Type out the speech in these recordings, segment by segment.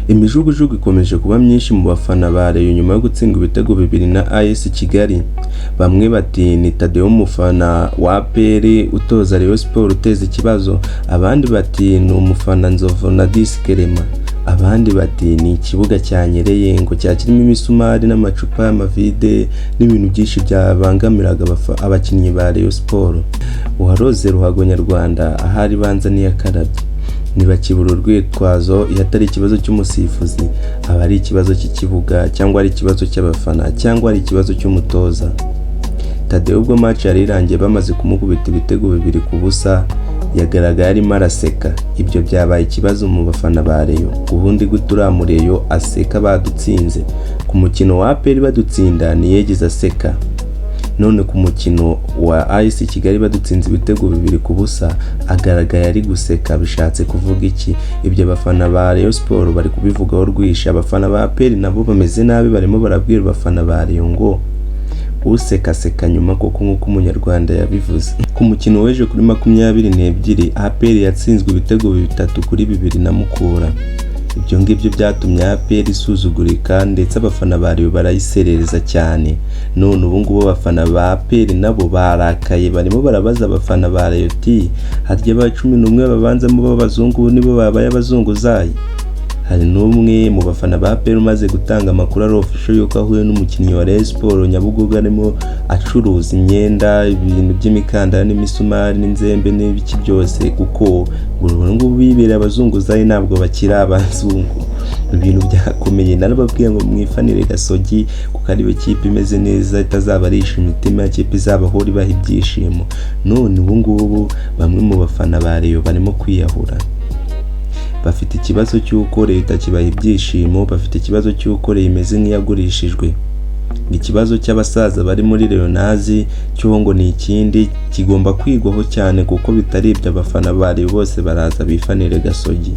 Imijugujugu ikomeje kuba myinshi mu bafana ba Rayon nyuma yo gutsinda ibitego 2 na AS Kigali. Bamwe bati ni Tadeo umufana wa APR utoza Rayon Sports uteza ikibazo, abandi bati ni umufana Nzovu na Diskerema, abandi bati ni ikibuga cyanyereye ngo cyakirimo imisumari n'amacupa y'amavide n'ibintu byinshi byabangamiraga abakinnyi ba Rayon Sports. Uharoze ruhago Nyarwanda ahari banza niyakarabye nibakibura urwitwazo yatari ikibazo cy'umusifuzi, aba ari ikibazo cy'ikibuga cyangwa ari ikibazo cy'abafana cyangwa ari ikibazo cy'umutoza. Tadeo ubwo match yari irangiye bamaze kumukubita ibitego 2 kubusa yagaragaye arimo araseka. Ibyo byabaye ikibazo mu bafana ba Rayon. Ubundi guturamureyo aseka badutsinze, ku mukino wa APR badutsinda niyegeza aseka, none ku mukino wa AS Kigali badutsinze ibitego 2 kubusa agaragaye ari guseka. Bishatse kuvuga iki? Ibyo abafana ba Rayon Sports bari kubivugaho rwisha. Abafana ba APR nabo bameze nabi, barimo barabwira abafana ba Rayon ngo useka seka nyuma koko nk'uko umunyarwanda yabivuze. Ku mukino weje kuri 22 APR yatsinzwe ibitego 3-2 na Mukura. Ibyo ngibyo byatumye APR isuzugurika ndetse abafana bari barayiserereza cyane. None ubu ngubo abafana ba APR nabo barakaye, barimo barabaza abafana ba Rayon ati harya ba 11 babanzamo b'abazungu nibo babaye abazunguzayi. Hari n'umwe mu bafana ba APR umaze gutanga amakuru ari official yuko ahuye n'umukinnyi wa Rayon Sports Nyabugogo arimo acuruza imyenda, ibintu by'imikandara n'imisumari n'inzembe n'ibiki byose, kuko ngo bibera abazunguzayi ntabwo bakira abazungu. Ibintu byakomeye. Narababwiye ngo mwifanire Gasogi kuko ari we kipe imeze neza itazabarisha imitima ya kipe izabahora ibaha ibyishimo. None ubu ngubu bamwe mu bafana ba Rayon barimo kwiyahura. Bafite ikibazo cy'uko leta kibaha ibyishimo, bafite ikibazo cy'uko imeze nk'iyagurishijwe. Ikibazo cy'abasaza bari muri Rayonazi cyo ngo ni ikindi kigomba kwigwaho cyane, kuko bitari ibyo abafana bari bose baraza bifanire Gasogi.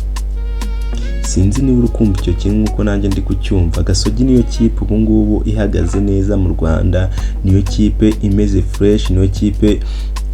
Sinzi niba urukumva icyo kintu nkuko nanjye ndi kucyumva. Gasogi niyo kipe ubu ngubu ihagaze neza mu Rwanda, niyo kipe imeze fresh, niyo kipe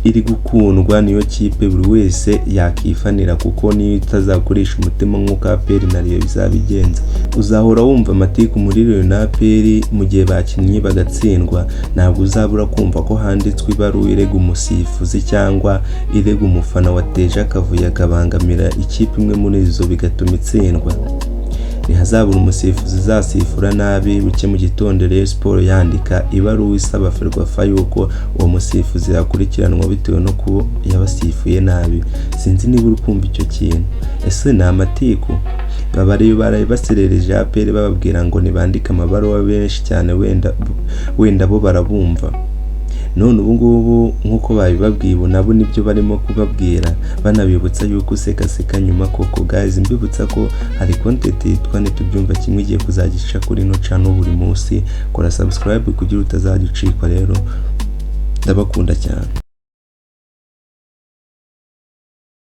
iri gukundwa, niyo kipe buri wese yakifanira, kuko niyo itazakoresha umutima nk'uko APR na Rayon bizabigenza. Uzahora wumva amatiku muri Rayon na APR mu gihe bakinnyi bagatsindwa, ntabwo uzabura kumva ko handitswe ibaruwa irega umusifuzi cyangwa irega umufana wateje akavuyo akabangamira ikipe imwe muri izo bigatuma itsindwa. Ntihazabura umusifuzi zasifura nabi. Buke mu gitondo Rayon Sports yandika ibaruwa isaba Ferwafa yuko uwo musifuzi yakurikiranwa bitewe no kuba yabasifuye nabi. Sinzi niba uri kumva icyo kintu. Ese ni amatiku? Bari baserereje APR bababwira ngo nibandike amabaruwa benshi cyane, wenda bo barabumva. None ubu ngubu nk'uko babibabwiye nabo nibyo barimo kubabwira, banabibutsa yuko useka nyuma koko. Guys, mbibutsa ko hari content yitwa tubyumva kimwe igiye kuzagisha kuri no channel buri munsi. Kora subscribe kugira utazajya ucikwa. Rero ndabakunda cyane.